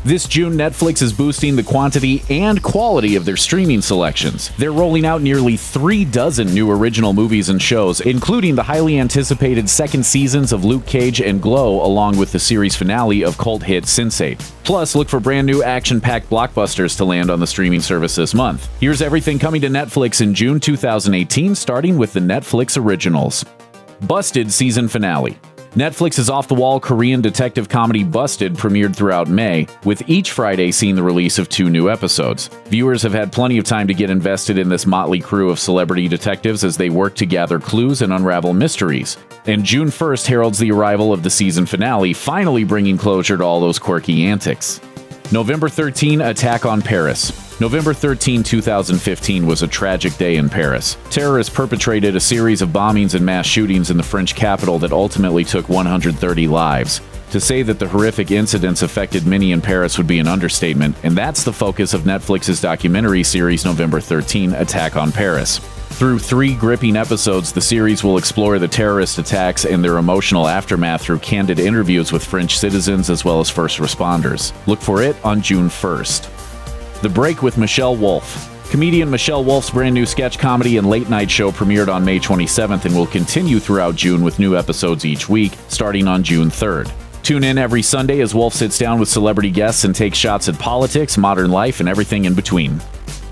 This June, Netflix is boosting the quantity and quality of their streaming selections. They're rolling out nearly 36 new original movies and shows, including the highly anticipated second seasons of Luke Cage and Glow, along with the series finale of cult hit Sense8. Plus, look for brand new action-packed blockbusters to land on the streaming service this month. Here's everything coming to Netflix in June 2018, starting with the Netflix originals. Busted season finale. Netflix's off-the-wall Korean detective comedy Busted premiered throughout May, with each Friday seeing the release of 2 new episodes. Viewers have had plenty of time to get invested in this motley crew of celebrity detectives as they work to gather clues and unravel mysteries. And June 1st heralds the arrival of the season finale, finally bringing closure to all those quirky antics. November 13, Attack on Paris. November 13, 2015 was a tragic day in Paris. Terrorists perpetrated a series of bombings and mass shootings in the French capital that ultimately took 130 lives. To say that the horrific incidents affected many in Paris would be an understatement, and that's the focus of Netflix's documentary series November 13, Attack on Paris. Through 3 gripping episodes, the series will explore the terrorist attacks and their emotional aftermath through candid interviews with French citizens as well as first responders. Look for it on June 1st. The Break with Michelle Wolf. Comedian Michelle Wolf's brand new sketch comedy and late-night show premiered on May 27th and will continue throughout June with new episodes each week, starting on June 3rd. Tune in every Sunday as Wolf sits down with celebrity guests and takes shots at politics, modern life, and everything in between.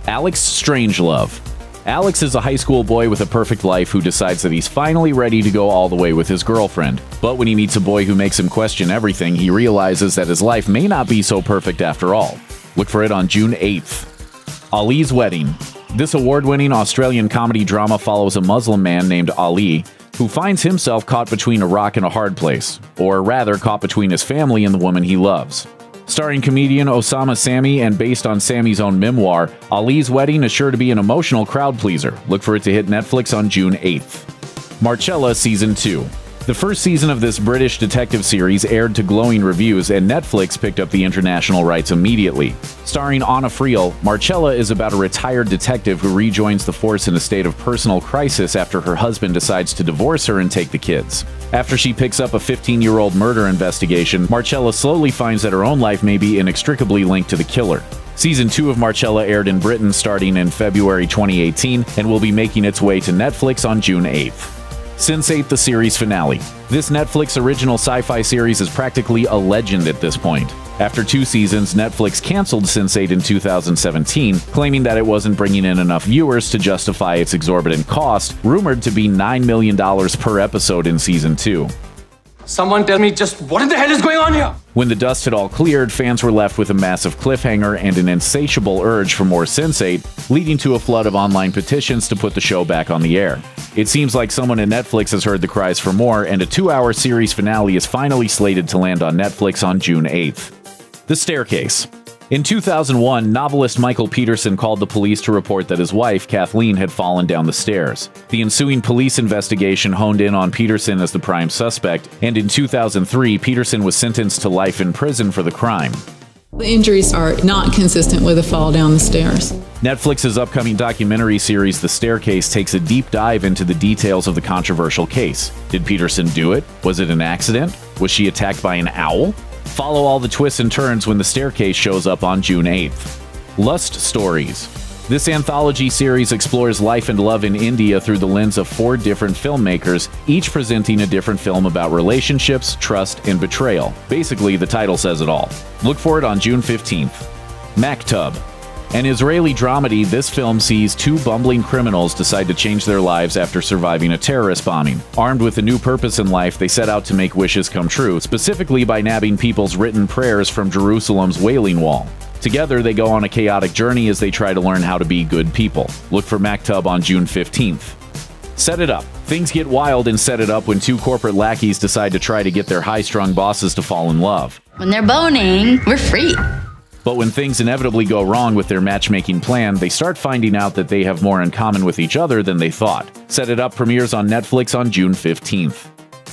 Alex Strangelove. Alex is a high school boy with a perfect life who decides that he's finally ready to go all the way with his girlfriend. But when he meets a boy who makes him question everything, he realizes that his life may not be so perfect after all. Look for it on June 8th. Ali's Wedding. This award-winning Australian comedy drama follows a Muslim man named Ali, who finds himself caught between a rock and a hard place, or rather caught between his family and the woman he loves. Starring comedian Osama Sami and based on Sami's own memoir, Ali's Wedding is sure to be an emotional crowd pleaser. Look for it to hit Netflix on June 8th. Marcella Season 2. The first season of this British detective series aired to glowing reviews, and Netflix picked up the international rights immediately. Starring Anna Friel, Marcella is about a retired detective who rejoins the force in a state of personal crisis after her husband decides to divorce her and take the kids. After she picks up a 15-year-old murder investigation, Marcella slowly finds that her own life may be inextricably linked to the killer. Season 2 of Marcella aired in Britain starting in February 2018 and will be making its way to Netflix on June 8th. Sense8 the series finale. This Netflix original sci-fi series is practically a legend at this point. After 2 seasons, Netflix canceled Sense8 in 2017, claiming that it wasn't bringing in enough viewers to justify its exorbitant cost, rumored to be $9 million per episode in Season 2. Someone tell me just what in the hell is going on here? When the dust had all cleared, fans were left with a massive cliffhanger and an insatiable urge for more Sense8, leading to a flood of online petitions to put the show back on the air. It seems like someone at Netflix has heard the cries for more, and a 2-hour series finale is finally slated to land on Netflix on June 8th. The Staircase. In 2001, novelist Michael Peterson called the police to report that his wife, Kathleen, had fallen down the stairs. The ensuing police investigation honed in on Peterson as the prime suspect, and in 2003, Peterson was sentenced to life in prison for the crime. The injuries are not consistent with a fall down the stairs. Netflix's upcoming documentary series, The Staircase, takes a deep dive into the details of the controversial case. Did Peterson do it? Was it an accident? Was she attacked by an owl? Follow all the twists and turns when The Staircase shows up on June 8th. Lust Stories. This anthology series explores life and love in India through the lens of 4 different filmmakers, each presenting a different film about relationships, trust, and betrayal. Basically, the title says it all. Look for it on June 15th. Maktub. An Israeli dramedy, this film sees 2 bumbling criminals decide to change their lives after surviving a terrorist bombing. Armed with a new purpose in life, they set out to make wishes come true, specifically by nabbing people's written prayers from Jerusalem's Wailing Wall. Together, they go on a chaotic journey as they try to learn how to be good people. Look for Maktub on June 15th. Set It Up. Things get wild in Set It Up when 2 corporate lackeys decide to try to get their high-strung bosses to fall in love. When they're boning, we're free. But when things inevitably go wrong with their matchmaking plan, they start finding out that they have more in common with each other than they thought. Set It Up premieres on Netflix on June 15th.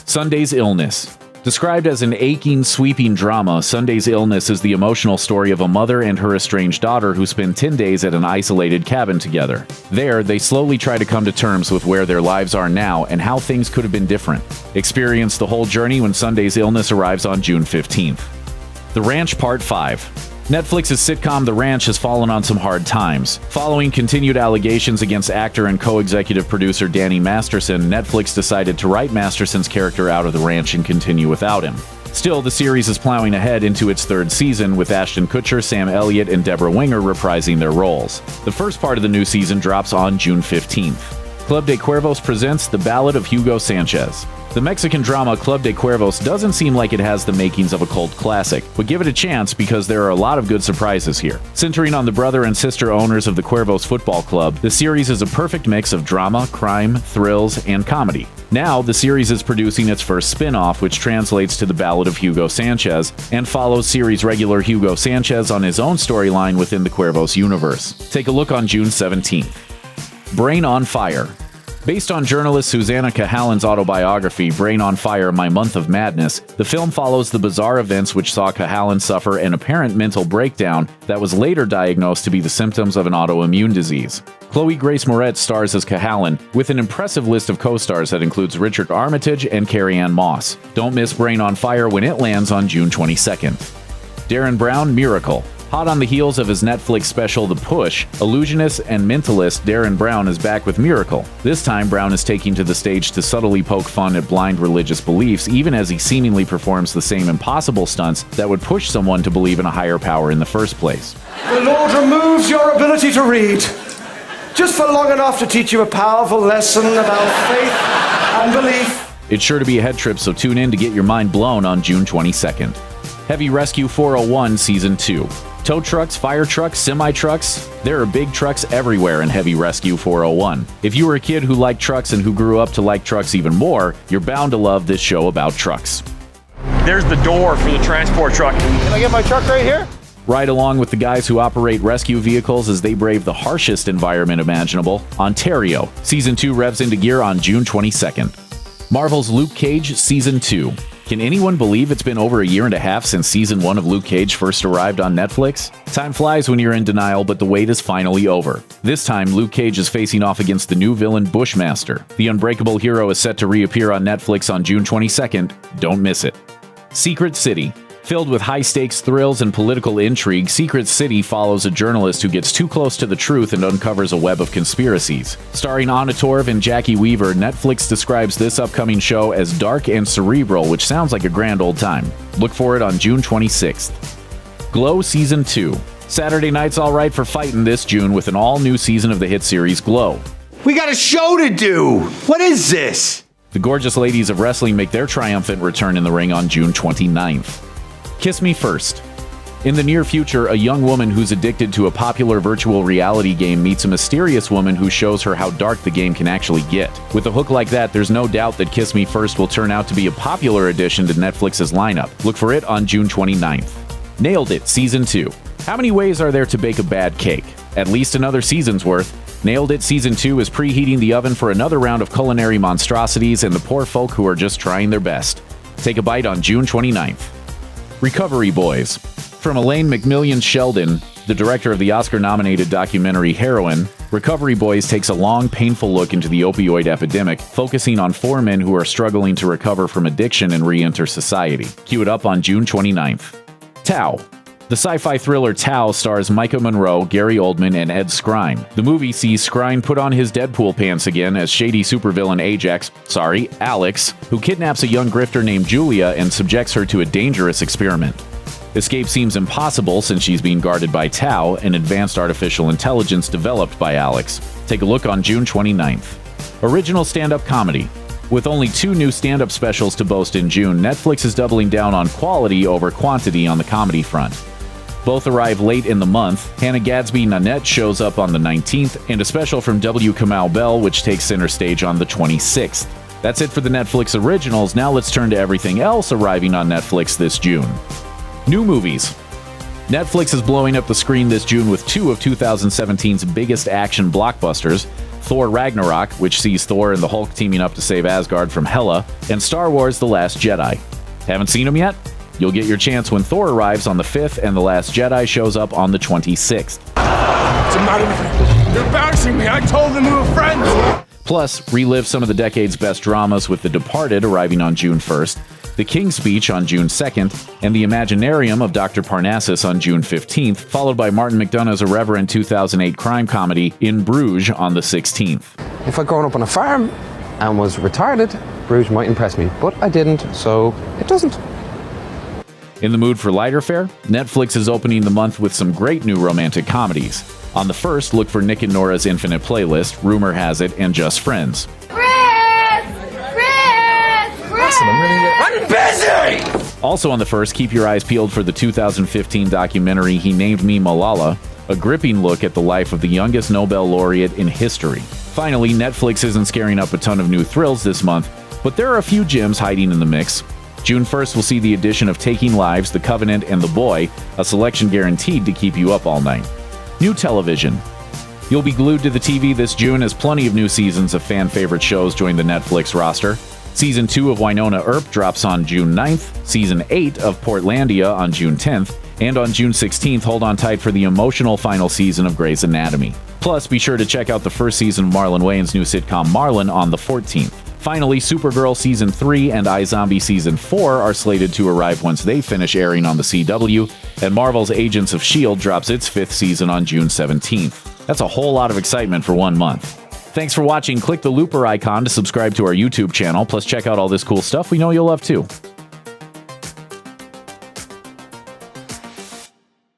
Sunday's Illness. Described as an aching, sweeping drama, Sunday's Illness is the emotional story of a mother and her estranged daughter who spend 10 days at an isolated cabin together. There, they slowly try to come to terms with where their lives are now and how things could have been different. Experience the whole journey when Sunday's Illness arrives on June 15th. The Ranch Part 5. Netflix's sitcom The Ranch has fallen on some hard times. Following continued allegations against actor and co-executive producer Danny Masterson, Netflix decided to write Masterson's character out of The Ranch and continue without him. Still, the series is plowing ahead into its third season, with Ashton Kutcher, Sam Elliott, and Deborah Winger reprising their roles. The first part of the new season drops on June 15th. Club de Cuervos presents The Ballad of Hugo Sánchez. The Mexican drama Club de Cuervos doesn't seem like it has the makings of a cult classic, but give it a chance because there are a lot of good surprises here. Centering on the brother and sister owners of the Cuervos football club, the series is a perfect mix of drama, crime, thrills, and comedy. Now, the series is producing its first spin-off, which translates to The Ballad of Hugo Sánchez, and follows series regular Hugo Sánchez on his own storyline within the Cuervos universe. Take a look on June 17th. Brain on Fire. Based on journalist Susanna Cahallan's autobiography, Brain on Fire, My Month of Madness, the film follows the bizarre events which saw Cahallan suffer an apparent mental breakdown that was later diagnosed to be the symptoms of an autoimmune disease. Chloe Grace Moretz stars as Cahallan, with an impressive list of co-stars that includes Richard Armitage and Carrie-Anne Moss. Don't miss Brain on Fire when it lands on June 22nd. Derren Brown, Miracle. Hot on the heels of his Netflix special The Push, illusionist and mentalist Derren Brown is back with Miracle. This time, Brown is taking to the stage to subtly poke fun at blind religious beliefs, even as he seemingly performs the same impossible stunts that would push someone to believe in a higher power in the first place. The Lord removes your ability to read, just for long enough to teach you a powerful lesson about faith and belief. It's sure to be a head trip, so tune in to get your mind blown on June 22nd. Heavy Rescue 401 Season 2. Tow trucks, fire trucks, semi-trucks, there are big trucks everywhere in Heavy Rescue 401. If you were a kid who liked trucks and who grew up to like trucks even more, you're bound to love this show about trucks. There's the door for the transport truck. Can I get my truck right here? Ride along with the guys who operate rescue vehicles as they brave the harshest environment imaginable. Ontario. Season 2 revs into gear on June 22nd. Marvel's Luke Cage Season 2. Can anyone believe it's been over a year and a half since Season 1 of Luke Cage first arrived on Netflix? Time flies when you're in denial, but the wait is finally over. This time, Luke Cage is facing off against the new villain Bushmaster. The unbreakable hero is set to reappear on Netflix on June 22nd. Don't miss it. Secret City. Filled with high-stakes thrills and political intrigue, Secret City follows a journalist who gets too close to the truth and uncovers a web of conspiracies. Starring Anna Torv and Jackie Weaver, Netflix describes this upcoming show as dark and cerebral, which sounds like a grand old time. Look for it on June 26th. Glow Season 2. Saturday night's all right for fighting this June with an all-new season of the hit series Glow. We got a show to do. What is this? The gorgeous ladies of wrestling make their triumphant return in the ring on June 29th. Kiss Me First. In the near future, a young woman who's addicted to a popular virtual reality game meets a mysterious woman who shows her how dark the game can actually get. With a hook like that, there's no doubt that Kiss Me First will turn out to be a popular addition to Netflix's lineup. Look for it on June 29th. Nailed It Season 2. How many ways are there to bake a bad cake? At least another season's worth. Nailed It Season 2 is preheating the oven for another round of culinary monstrosities and the poor folk who are just trying their best. Take a bite on June 29th. Recovery Boys. From Elaine McMillan Sheldon, the director of the Oscar-nominated documentary Heroin, Recovery Boys takes a long, painful look into the opioid epidemic, focusing on 4 men who are struggling to recover from addiction and re-enter society. Cue it up on June 29th. Tao. The sci-fi thriller Tao stars Micah Monroe, Gary Oldman, and Ed Skrein. The movie sees Skrein put on his Deadpool pants again as shady supervillain Alex, who kidnaps a young grifter named Julia and subjects her to a dangerous experiment. Escape seems impossible since she's being guarded by Tao, an advanced artificial intelligence developed by Alex. Take a look on June 29th. Original stand-up comedy. With only 2 new stand-up specials to boast in June, Netflix is doubling down on quality over quantity on the comedy front. Both arrive late in the month. Hannah Gadsby Nanette shows up on the 19th, and a special from W. Kamau Bell, which takes center stage on the 26th. That's it for the Netflix originals. Now let's turn to everything else arriving on Netflix this June. New movies. Netflix is blowing up the screen this June with 2 of 2017's biggest action blockbusters, Thor Ragnarok, which sees Thor and the Hulk teaming up to save Asgard from Hela, and Star Wars The Last Jedi. Haven't seen them yet? You'll get your chance when Thor arrives on the 5th and The Last Jedi shows up on the 26th. What's the matter with you? They're embarrassing me. I told them we were friends. Plus, relive some of the decade's best dramas with The Departed arriving on June 1st, The King's Speech on June 2nd, and The Imaginarium of Dr. Parnassus on June 15th, followed by Martin McDonagh's irreverent 2008 crime comedy In Bruges on the 16th. If I'd grown up on a farm and was retarded, Bruges might impress me, but I didn't, so it doesn't. In the mood for lighter fare, Netflix is opening the month with some great new romantic comedies. On the first, look for Nick and Nora's Infinite Playlist, Rumor Has It, and Just Friends. I'm busy! Also on the first, keep your eyes peeled for the 2015 documentary He Named Me Malala, a gripping look at the life of the youngest Nobel laureate in history. Finally, Netflix isn't scaring up a ton of new thrills this month, but there are a few gems hiding in the mix. June 1st will see the addition of Taking Lives, The Covenant, and The Boy, a selection guaranteed to keep you up all night. New television. You'll be glued to the TV this June as plenty of new seasons of fan-favorite shows join the Netflix roster. Season 2 of Wynonna Earp drops on June 9th, Season 8 of Portlandia on June 10th, and on June 16th, hold on tight for the emotional final season of Grey's Anatomy. Plus, be sure to check out the first season of Marlon Wayans' new sitcom Marlon on the 14th. Finally, Supergirl Season 3 and iZombie Season 4 are slated to arrive once they finish airing on the CW, and Marvel's Agents of S.H.I.E.L.D. drops its 5th season on June 17th. That's a whole lot of excitement for 1 month. Thanks for watching. Click the looper icon to subscribe to our YouTube channel, plus check out all this cool stuff we know you'll love too.